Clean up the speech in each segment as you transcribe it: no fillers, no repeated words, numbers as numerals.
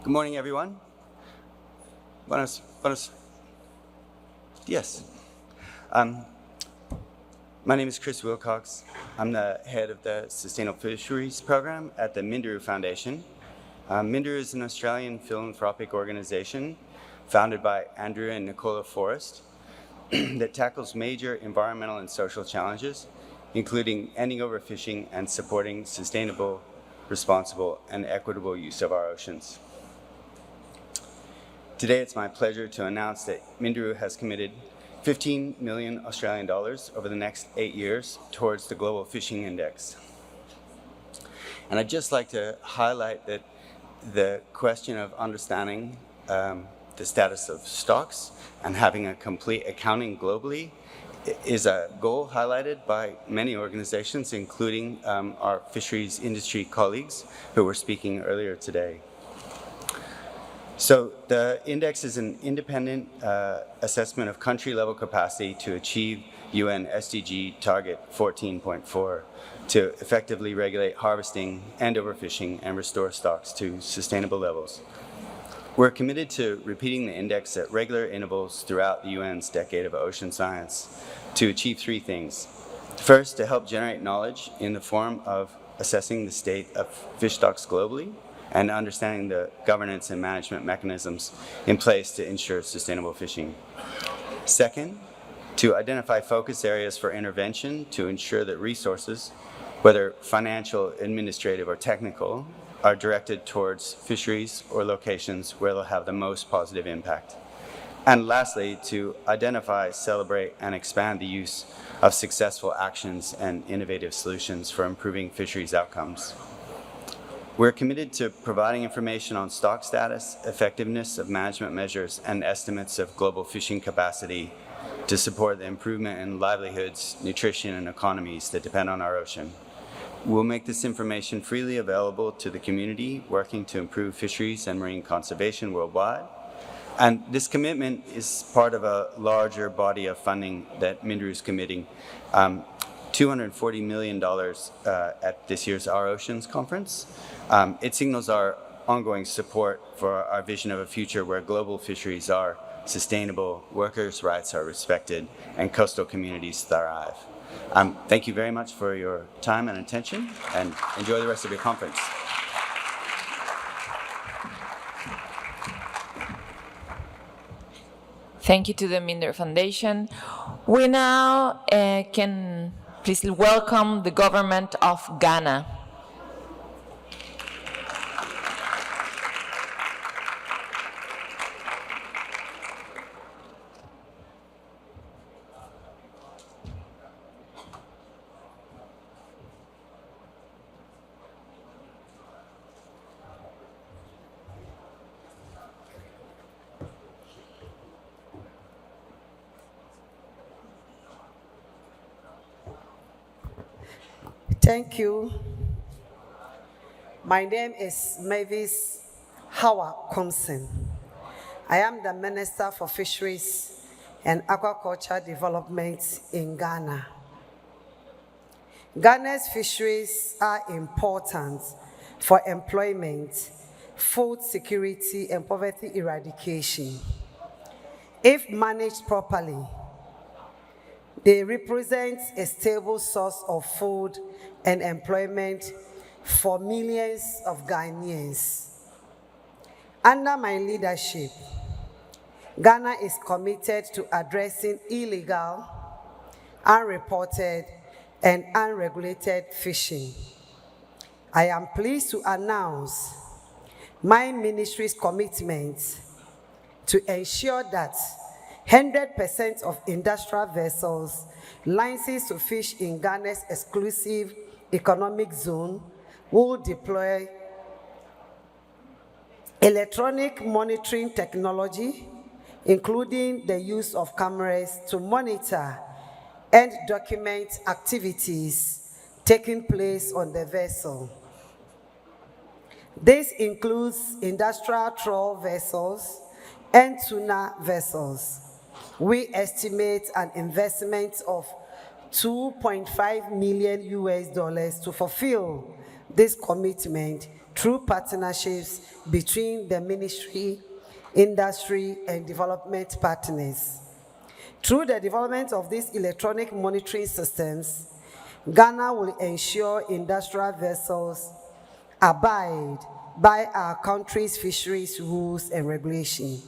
Good morning, everyone. Buenos. Yes. My name is Chris Wilcox. I'm the head of the Sustainable Fisheries program at the Minderoo Foundation. Minderoo is an Australian philanthropic organization founded by Andrew and Nicola Forrest that tackles major environmental and social challenges, including ending overfishing and supporting sustainable, responsible, and equitable use of our oceans. Today, it's my pleasure to announce that Minderoo has committed 15 million Australian dollars over the next 8 years towards the Global Fishing Index. And I'd just like to highlight that the question of understanding the status of stocks and having a complete accounting globally is a goal highlighted by many organizations, including our fisheries industry colleagues who were speaking earlier today. So the index is an independent assessment of country-level capacity to achieve UN SDG target 14.4 to effectively regulate harvesting and overfishing and restore stocks to sustainable levels. We're committed to repeating the index at regular intervals throughout the UN's decade of ocean science to achieve three things. First, to help generate knowledge in the form of assessing the state of fish stocks globally and understanding the governance and management mechanisms in place to ensure sustainable fishing. Second, to identify focus areas for intervention to ensure that resources, whether financial, administrative, or technical, are directed towards fisheries or locations where they'll have the most positive impact. And lastly, to identify, celebrate, and expand the use of successful actions and innovative solutions for improving fisheries outcomes. We're committed to providing information on stock status, effectiveness of management measures, and estimates of global fishing capacity to support the improvement in livelihoods, nutrition, and economies that depend on our ocean. We'll make this information freely available to the community working to improve fisheries and marine conservation worldwide. And this commitment is part of a larger body of funding that Minderoo is committing. $240 million at this year's Our Oceans conference. It signals our ongoing support for our vision of a future where global fisheries are sustainable, workers' rights are respected, and coastal communities thrive. Thank you very much for your time and attention, and enjoy the rest of your conference. Thank you to the Minderoo Foundation. We now can please welcome the government of Ghana. Thank you. My name is Mavis Howard Compson. I am the Minister for Fisheries and Aquaculture Development in Ghana. Ghana's fisheries are important for employment, food security, and poverty eradication. If managed properly, they represent a stable source of food and employment for millions of Ghanaians. Under my leadership, Ghana is committed to addressing illegal, unreported, and unregulated fishing. I am pleased to announce my ministry's commitment to ensure that 100% of industrial vessels licensed to fish in Ghana's exclusive economic zone will deploy electronic monitoring technology, including the use of cameras to monitor and document activities taking place on the vessel. This includes industrial trawl vessels and tuna vessels. We estimate an investment of $2.5 million to fulfill this commitment through partnerships between the ministry, industry, and development partners. Through the development of these electronic monitoring systems, Ghana will ensure industrial vessels abide by our country's fisheries rules and regulations.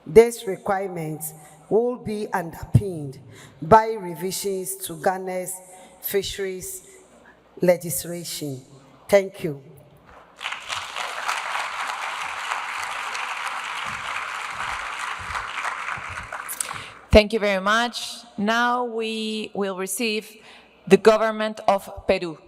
This requirement will be underpinned by revisions to Ghana's fisheries legislation. Thank you. Thank you very much. Now we will receive the government of Peru.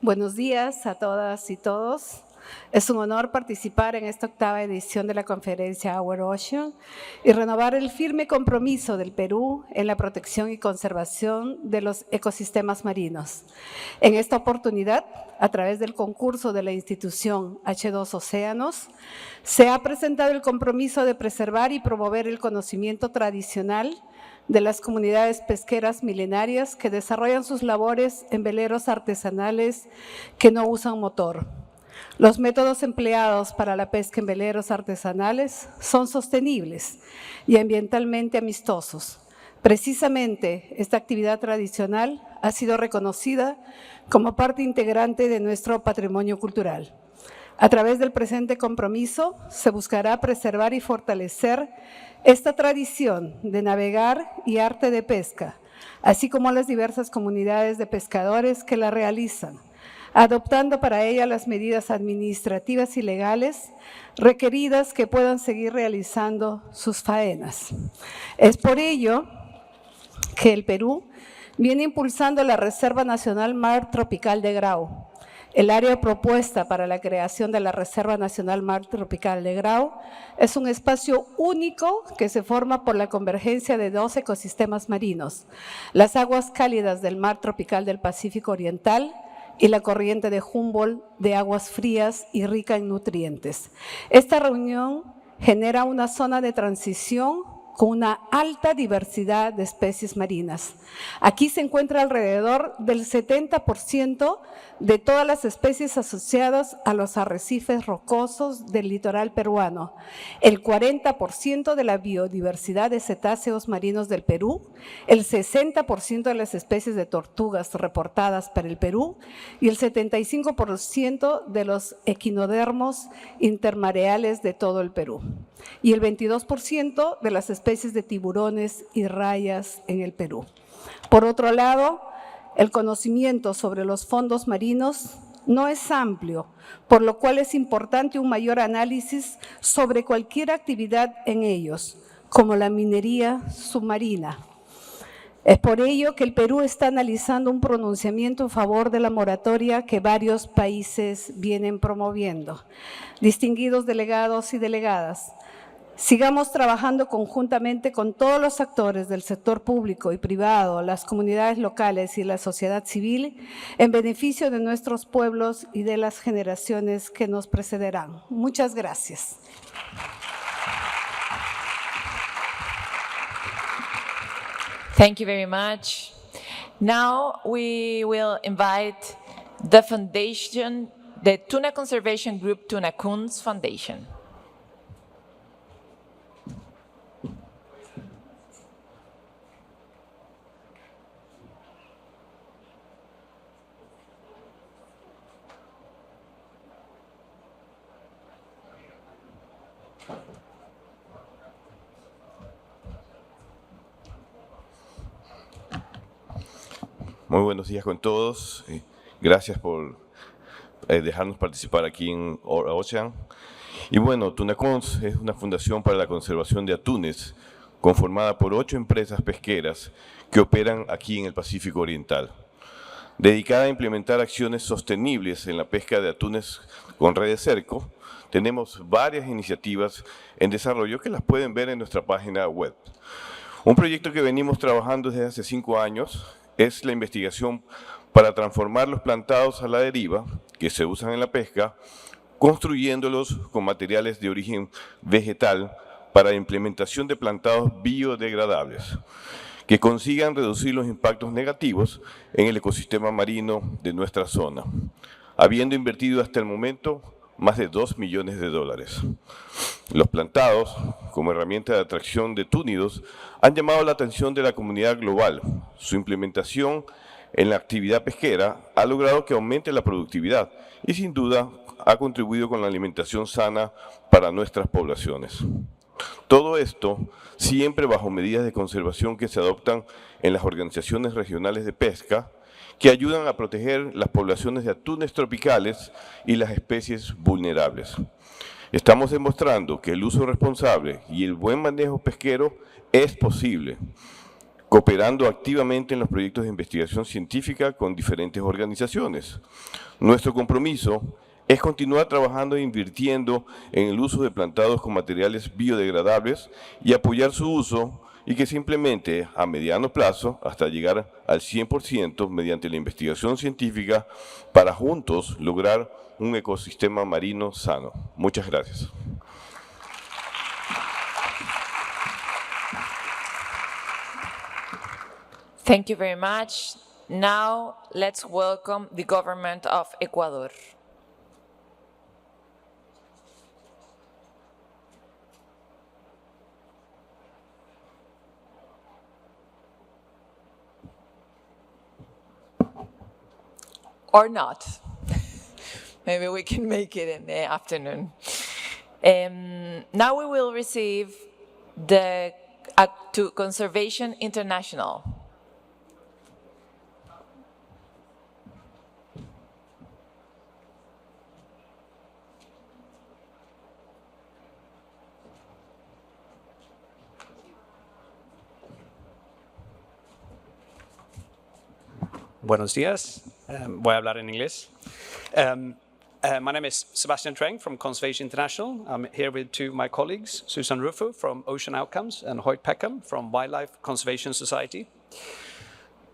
Buenos días a todas y todos. Es un honor participar en esta 8ª edición de la conferencia Our Ocean y renovar el firme compromiso del Perú en la protección y conservación de los ecosistemas marinos. En esta oportunidad, a través del concurso de la institución H2 Océanos, se ha presentado el compromiso de preservar y promover el conocimiento tradicional de las comunidades pesqueras milenarias que desarrollan sus labores en veleros artesanales que no usan motor. Los métodos empleados para la pesca en veleros artesanales son sostenibles y ambientalmente amistosos. Precisamente, esta actividad tradicional ha sido reconocida como parte integrante de nuestro patrimonio cultural. A través del presente compromiso, se buscará preservar y fortalecer esta tradición de navegar y arte de pesca, así como las diversas comunidades de pescadores que la realizan, adoptando para ella las medidas administrativas y legales requeridas que puedan seguir realizando sus faenas. Es por ello que el Perú viene impulsando la Reserva Nacional Mar Tropical de Grau. El área propuesta para la creación de la Reserva Nacional Mar Tropical de Grau es un espacio único que se forma por la convergencia de 2 ecosistemas marinos, las aguas cálidas del Mar Tropical del Pacífico Oriental y la corriente de Humboldt de aguas frías y rica en nutrientes. Esta reunión genera una zona de transición con una alta diversidad de especies marinas. Aquí se encuentra alrededor del 70% de todas las especies asociadas a los arrecifes rocosos del litoral peruano, el 40% de la biodiversidad de cetáceos marinos del Perú, el 60% de las especies de tortugas reportadas para el Perú y el 75% de los equinodermos intermareales de todo el Perú y el 22% de las especies de tiburones y rayas en el Perú. Por otro lado, el conocimiento sobre los fondos marinos no es amplio, por lo cual es importante un mayor análisis sobre cualquier actividad en ellos, como la minería submarina. Es por ello que el Perú está analizando un pronunciamiento en favor de la moratoria que varios países vienen promoviendo. Distinguidos delegados y delegadas, sigamos trabajando conjuntamente con todos los actores del sector público y privado, las comunidades locales y la sociedad civil en beneficio de nuestros pueblos y de las generaciones que nos precederán. Muchas gracias. Thank you very much. Now we will invite the foundation, the Tuna Conservation Group Tuna Kunz Foundation. Muy buenos días con todos. Gracias por dejarnos participar aquí en Our Ocean. Y bueno, Tunacons es una fundación para la conservación de atunes conformada por 8 empresas pesqueras que operan aquí en el Pacífico Oriental, dedicada a implementar acciones sostenibles en la pesca de atunes con red de cerco. Tenemos varias iniciativas en desarrollo que las pueden ver en nuestra página web. Un proyecto que venimos trabajando desde hace 5 años es la investigación para transformar los plantados a la deriva que se usan en la pesca, construyéndolos con materiales de origen vegetal para la implementación de plantados biodegradables, que consigan reducir los impactos negativos en el ecosistema marino de nuestra zona, habiendo invertido hasta el momento más de $2 millones. Los plantados, como herramienta de atracción de túnidos, han llamado la atención de la comunidad global. Su implementación en la actividad pesquera ha logrado que aumente la productividad y sin duda ha contribuido con la alimentación sana para nuestras poblaciones. Todo esto siempre bajo medidas de conservación que se adoptan en las organizaciones regionales de pesca, que ayudan a proteger las poblaciones de atunes tropicales y las especies vulnerables. Estamos demostrando que el uso responsable y el buen manejo pesquero es posible, cooperando activamente en los proyectos de investigación científica con diferentes organizaciones. Nuestro compromiso es continuar trabajando e invirtiendo en el uso de plantados con materiales biodegradables y apoyar su uso y que se implemente a mediano plazo hasta llegar al 100% mediante la investigación científica para juntos lograr un ecosistema marino sano. Muchas gracias. Thank you very much. Now, let's welcome the government of Ecuador. Or not. Maybe we can make it in the afternoon. Now we will receive the to Conservation International. Buenos días. Voy a hablar en inglés. My name is Sebastian Treng from Conservation International. I'm here with two of my colleagues, Susan Rufo from Ocean Outcomes and Hoyt Peckham from Wildlife Conservation Society.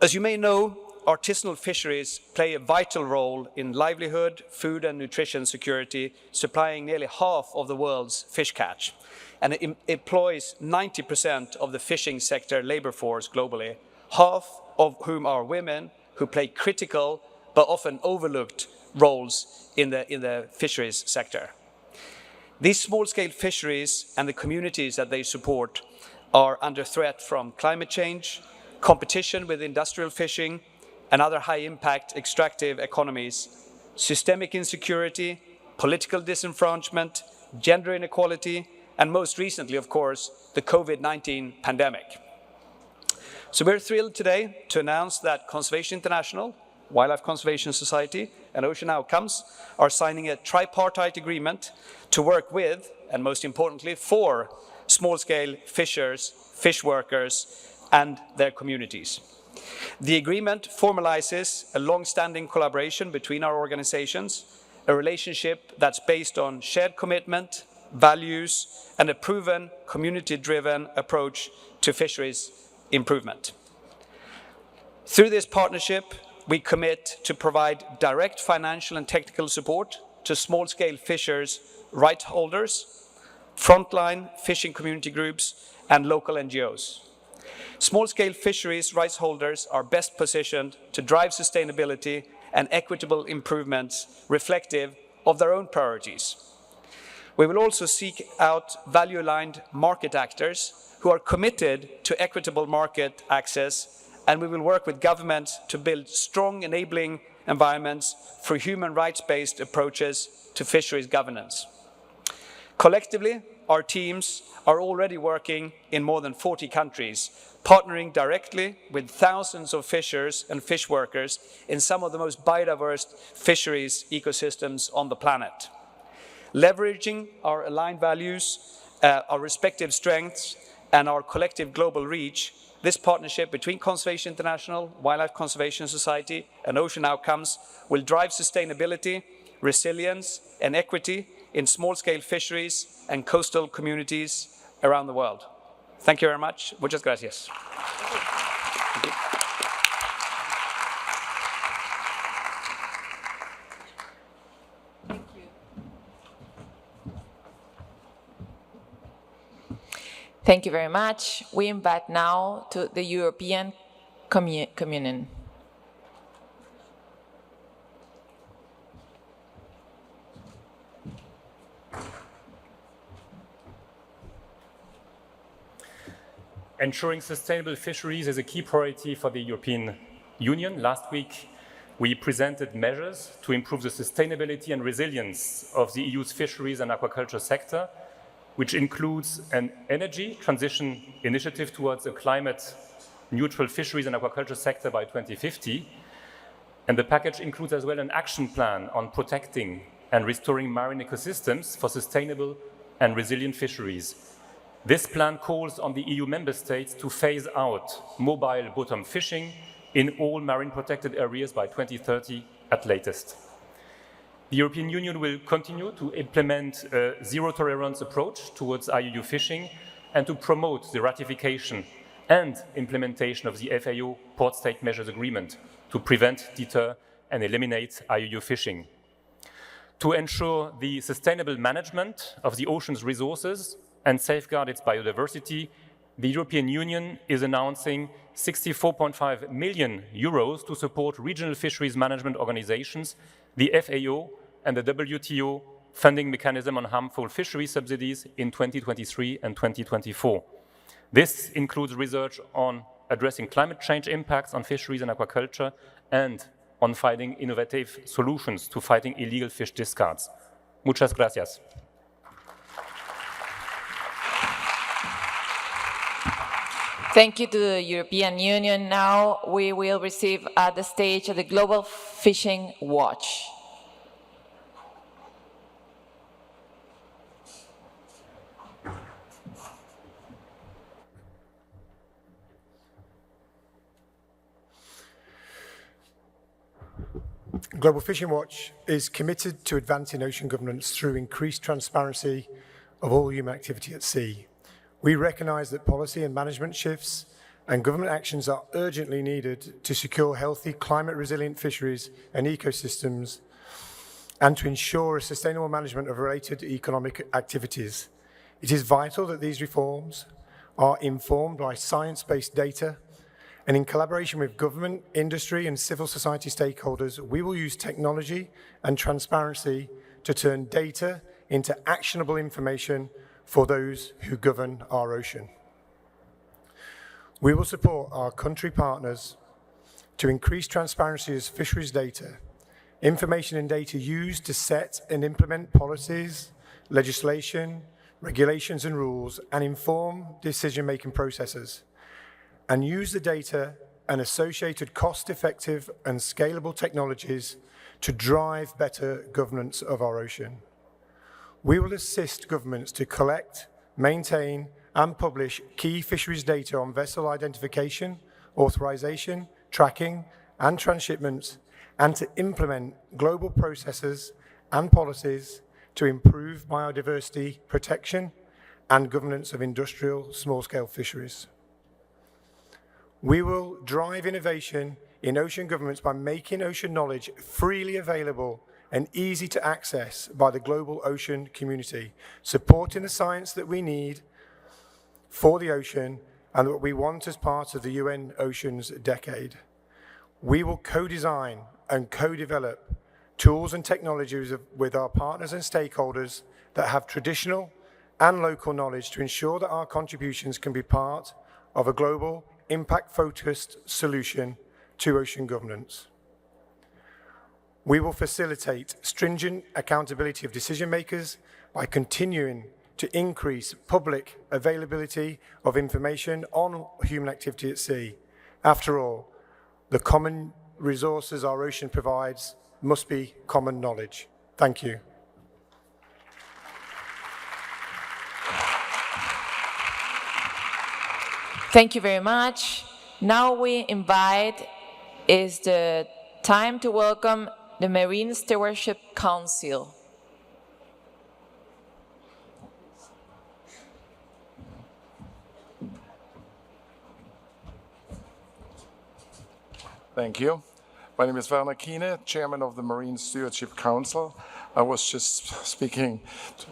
As you may know, artisanal fisheries play a vital role in livelihood, food and nutrition security, supplying nearly half of the world's fish catch. And it employs 90% of the fishing sector labor force globally, half of whom are women who play critical but often overlooked roles in the fisheries sector. These small-scale fisheries and the communities that they support are under threat from climate change, competition with industrial fishing and other high-impact extractive economies, systemic insecurity, political disenfranchisement, gender inequality, and most recently, of course, the COVID-19 pandemic. So we're thrilled today to announce that Conservation International, Wildlife Conservation Society, and Ocean Outcomes are signing a tripartite agreement to work with, and most importantly, for small-scale fishers, fish workers, and their communities. The agreement formalizes a long-standing collaboration between our organizations, a relationship that's based on shared commitment, values, and a proven community-driven approach to fisheries improvement. Through this partnership, we commit to provide direct financial and technical support to small-scale fishers, rights holders, frontline fishing community groups, and local NGOs. Small-scale fisheries rights holders are best positioned to drive sustainability and equitable improvements reflective of their own priorities. We will also seek out value-aligned market actors who are committed to equitable market access, and we will work with governments to build strong enabling environments for human rights-based approaches to fisheries governance. Collectively, our teams are already working in more than 40 countries, partnering directly with thousands of fishers and fish workers in some of the most biodiverse fisheries ecosystems on the planet. Leveraging our aligned values, our respective strengths, and our collective global reach, this partnership between Conservation International, Wildlife Conservation Society, and Ocean Outcomes will drive sustainability, resilience, and equity in small-scale fisheries and coastal communities around the world. Thank you very much. Muchas gracias. Thank you. Thank you very much. We invite now to the European Communion. Ensuring sustainable fisheries is a key priority for the European Union. Last week, we presented measures to improve the sustainability and resilience of the EU's fisheries and aquaculture sector, which includes an energy transition initiative towards a climate-neutral fisheries and aquaculture sector by 2050. And the package includes as well an action plan on protecting and restoring marine ecosystems for sustainable and resilient fisheries. This plan calls on the EU member states to phase out mobile bottom fishing in all marine protected areas by 2030 at latest. The European Union will continue to implement a zero-tolerance approach towards IUU fishing and to promote the ratification and implementation of the FAO Port State Measures Agreement to prevent, deter, and eliminate IUU fishing. To ensure the sustainable management of the ocean's resources and safeguard its biodiversity, the European Union is announcing 64.5 million euros to support regional fisheries management organizations, the FAO and the WTO funding mechanism on harmful fishery subsidies in 2023 and 2024. This includes research on addressing climate change impacts on fisheries and aquaculture and on finding innovative solutions to fighting illegal fish discards. Muchas gracias. Thank you to the European Union. Now we will receive at the stage the Global Fishing Watch. Global Fishing Watch is committed to advancing ocean governance through increased transparency of all human activity at sea. We recognise that policy and management shifts and government actions are urgently needed to secure healthy, climate-resilient fisheries and ecosystems and to ensure a sustainable management of related economic activities. It is vital that these reforms are informed by science-based data, and in collaboration with government, industry and civil society stakeholders, we will use technology and transparency to turn data into actionable information for those who govern our ocean. We will support our country partners to increase transparency of fisheries data, information and data used to set and implement policies, legislation, regulations and rules, and inform decision-making processes, and use the data and associated cost-effective and scalable technologies to drive better governance of our ocean. We will assist governments to collect, maintain, and publish key fisheries data on vessel identification, authorization, tracking, and transshipments, and to implement global processes and policies to improve biodiversity protection and governance of industrial small-scale fisheries. We will drive innovation in ocean governments by making ocean knowledge freely available and easy to access by the global ocean community, supporting the science that we need for the ocean and what we want as part of the UN Oceans Decade. We will co-design and co-develop tools and technologies with our partners and stakeholders that have traditional and local knowledge to ensure that our contributions can be part of a global, impact-focused solution to ocean governance. We will facilitate stringent accountability of decision makers by continuing to increase public availability of information on human activity at sea. After all, the common resources our ocean provides must be common knowledge. Thank you. Thank you very much. Now we invite is the time to welcome the Marine Stewardship Council. Thank you. My name is Werner Kiene, Chairman of the Marine Stewardship Council. I was just speaking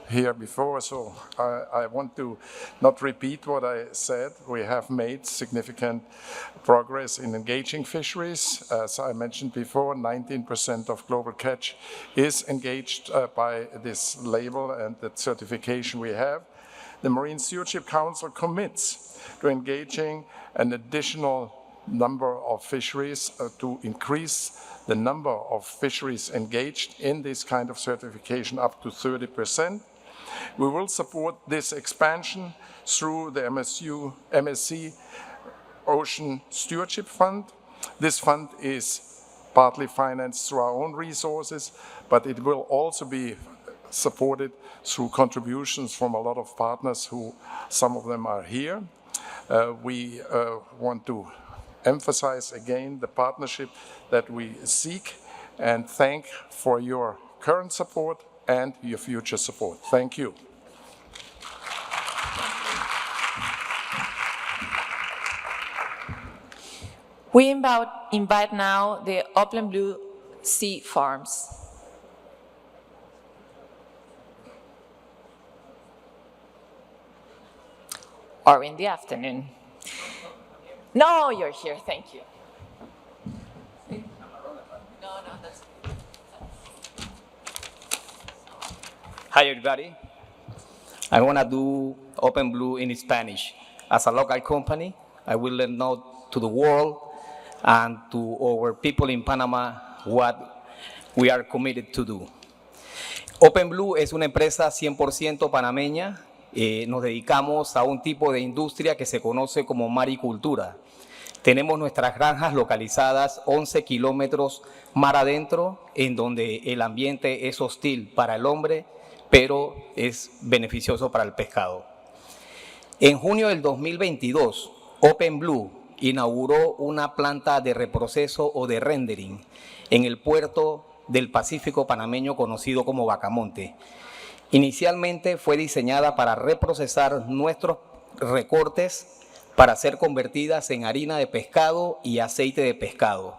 here before, so I want to not repeat what I said. We have made significant progress in engaging fisheries. As I mentioned before, 19% of global catch is engaged by this label and the certification we have. The Marine Stewardship Council commits to engaging an additional number of fisheries to increase the number of fisheries engaged in this kind of certification up to 30%. We will support this expansion through the MSC Ocean Stewardship Fund. This fund is partly financed through our own resources, but it will also be supported through contributions from a lot of partners who, some of them are here. We want to emphasize again the partnership that we seek and thank for your current support and your future support. Thank you. We invite now the Open Blue Sea Farms. Or in the afternoon. No, you're here, thank you. That's... Hi, everybody. I want to do Open Blue in Spanish. As a local company, I will let know to the world and to our people in Panama what we are committed to do. Open Blue es una empresa 100% panameña. Nos dedicamos a un tipo de industria que se conoce como maricultura. Tenemos nuestras granjas localizadas 11 kilómetros mar adentro, en donde el ambiente es hostil para el hombre, pero es beneficioso para el pescado. En junio del 2022, Open Blue inauguró una planta de reproceso o de rendering en el puerto del Pacífico panameño conocido como Bacamonte. Inicialmente fue diseñada para reprocesar nuestros recortes para ser convertidas en harina de pescado y aceite de pescado.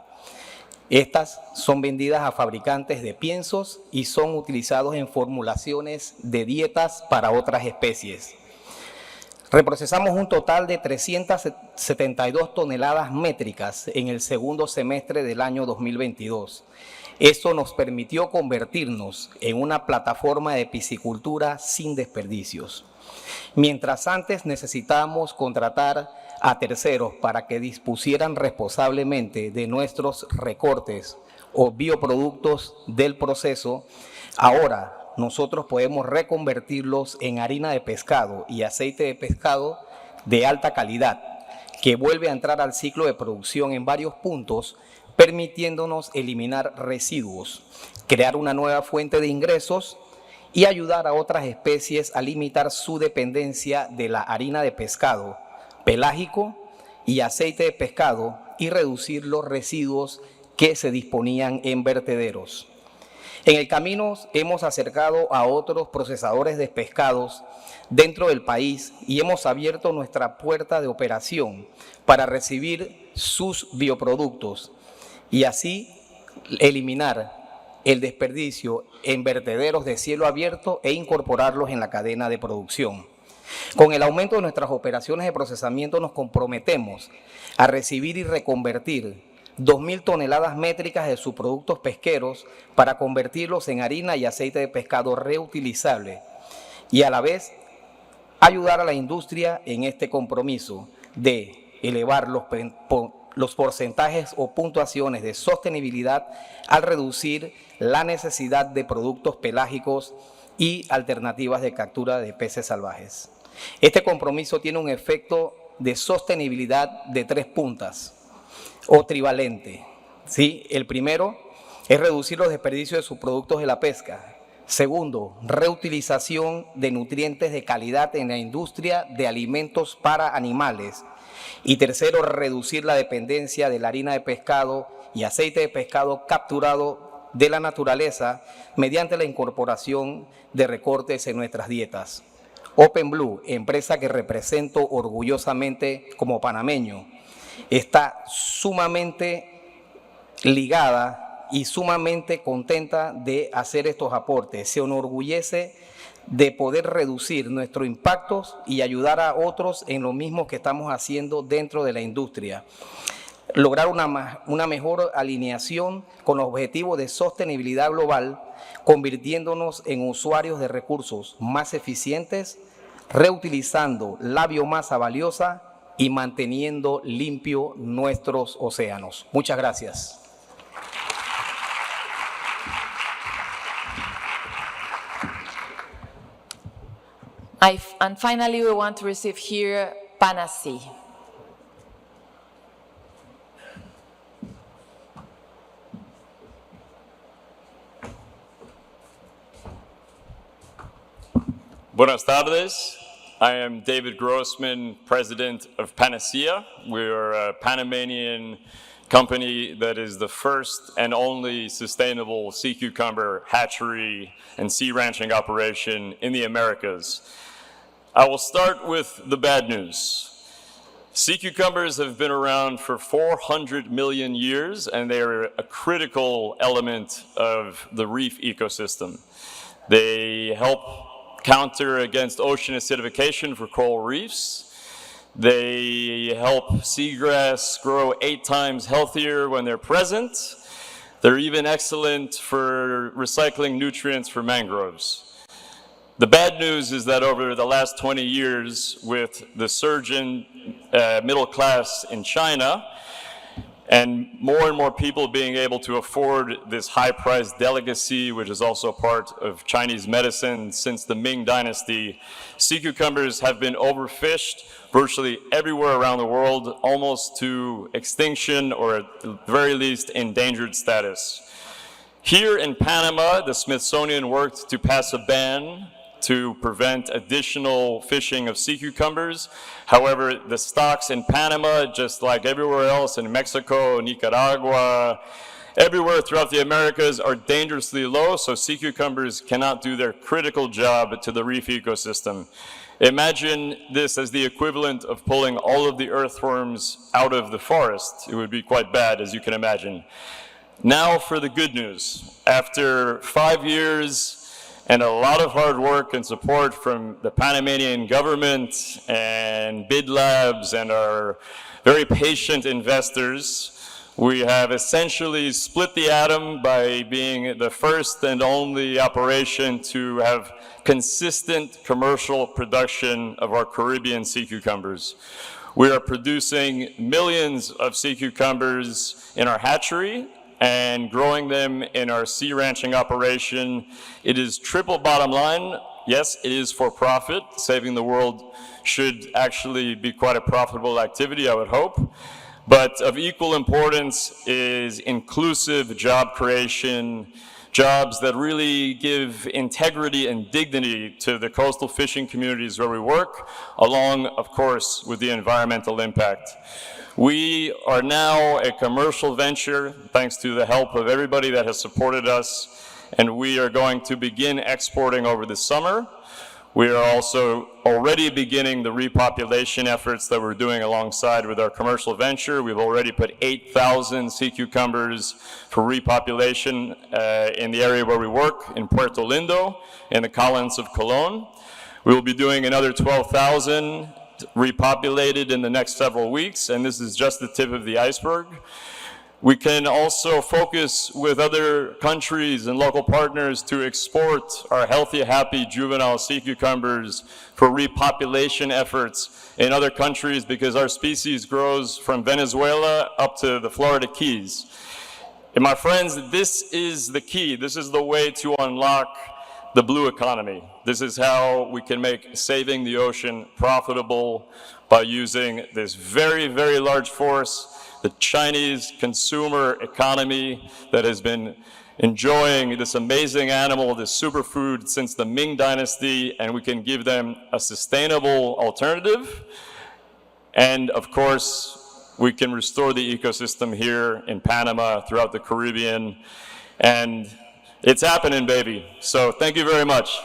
Estas son vendidas a fabricantes de piensos y son utilizados en formulaciones de dietas para otras especies. Reprocesamos un total de 372 toneladas métricas en el segundo semestre del año 2022. Esto nos permitió convertirnos en una plataforma de piscicultura sin desperdicios. Mientras antes necesitábamos contratar a terceros para que dispusieran responsablemente de nuestros recortes o bioproductos del proceso, ahora nosotros podemos reconvertirlos en harina de pescado y aceite de pescado de alta calidad, que vuelve a entrar al ciclo de producción en varios puntos, permitiéndonos eliminar residuos, crear una nueva fuente de ingresos y ayudar a otras especies a limitar su dependencia de la harina de pescado pelágico y aceite de pescado y reducir los residuos que se disponían en vertederos. En el camino hemos acercado a otros procesadores de pescados dentro del país y hemos abierto nuestra puerta de operación para recibir sus bioproductos y así eliminar el desperdicio en vertederos de cielo abierto e incorporarlos en la cadena de producción. Con el aumento de nuestras operaciones de procesamiento nos comprometemos a recibir y reconvertir 2.000 toneladas métricas de subproductos pesqueros para convertirlos en harina y aceite de pescado reutilizable y a la vez ayudar a la industria en este compromiso de elevar los porcentajes o puntuaciones de sostenibilidad al reducir la necesidad de productos pelágicos y alternativas de captura de peces salvajes. Este compromiso tiene un efecto de sostenibilidad de 3 puntas o trivalente. ¿Sí? El primero es reducir los desperdicios de subproductos de la pesca. Segundo, reutilización de nutrientes de calidad en la industria de alimentos para animales. Y tercero, reducir la dependencia de la harina de pescado y aceite de pescado capturado de la naturaleza mediante la incorporación de recortes en nuestras dietas. Open Blue, empresa que represento orgullosamente como panameño, está sumamente ligada y sumamente contenta de hacer estos aportes. Se enorgullece de poder reducir nuestros impactos y ayudar a otros en lo mismo que estamos haciendo dentro de la industria. Lograr una mejor alineación con los objetivos de sostenibilidad global, convirtiéndonos en usuarios de recursos más eficientes, reutilizando la biomasa valiosa y manteniendo limpio nuestros océanos. Muchas gracias. And finally, we want to receive here Panasi. Buenas tardes. I am David Grossman, president of Panacea. We're a Panamanian company that is the first and only sustainable sea cucumber hatchery and sea ranching operation in the Americas. I will start with the bad news. Sea cucumbers have been around for 400 million years, and they are a critical element of the reef ecosystem. They help counter against ocean acidification for coral reefs. They help seagrass grow 8 times healthier when they're present. They're even excellent for recycling nutrients for mangroves. The bad news is that over the last 20 years, with the surge in middle class in China, and more people being able to afford this high-priced delicacy, which is also part of Chinese medicine since the Ming Dynasty, sea cucumbers have been overfished virtually everywhere around the world, almost to extinction or at the very least endangered status. Here in Panama, the Smithsonian worked to pass a ban to prevent additional fishing of sea cucumbers. However, the stocks in Panama, just like everywhere else in Mexico, Nicaragua, everywhere throughout the Americas, are dangerously low, so sea cucumbers cannot do their critical job to the reef ecosystem. Imagine this as the equivalent of pulling all of the earthworms out of the forest. It would be quite bad, as you can imagine. Now for the good news. After 5 years and a lot of hard work and support from the Panamanian government and bid labs and our very patient investors, we have essentially split the atom by being the first and only operation to have consistent commercial production of our Caribbean sea cucumbers. We are producing millions of sea cucumbers in our hatchery and growing them in our sea ranching operation. It is triple bottom line. Yes, it is for profit. Saving the world should actually be quite a profitable activity, I would hope. But of equal importance is inclusive job creation, jobs that really give integrity and dignity to the coastal fishing communities where we work, along, of course, with the environmental impact. We are now a commercial venture, thanks to the help of everybody that has supported us, and we are going to begin exporting over the summer. We are also already beginning the repopulation efforts that we're doing alongside with our commercial venture. We've already put 8,000 sea cucumbers for repopulation in the area where we work, in Puerto Lindo, in the colonies of Colón. We will be doing another 12,000 repopulated in the next several weeks, and this is just the tip of the iceberg. We can also focus with other countries and local partners to export our healthy, happy juvenile sea cucumbers for repopulation efforts in other countries, because our species grows from Venezuela up to the Florida Keys. And my friends, this is the key. This is the way to unlock the blue economy. This is how we can make saving the ocean profitable, by using this very, very large force, the Chinese consumer economy that has been enjoying this amazing animal, this superfood, since the Ming Dynasty, and we can give them a sustainable alternative. And of course, we can restore the ecosystem here in Panama, throughout the Caribbean, and it's happening, baby. So thank you very much.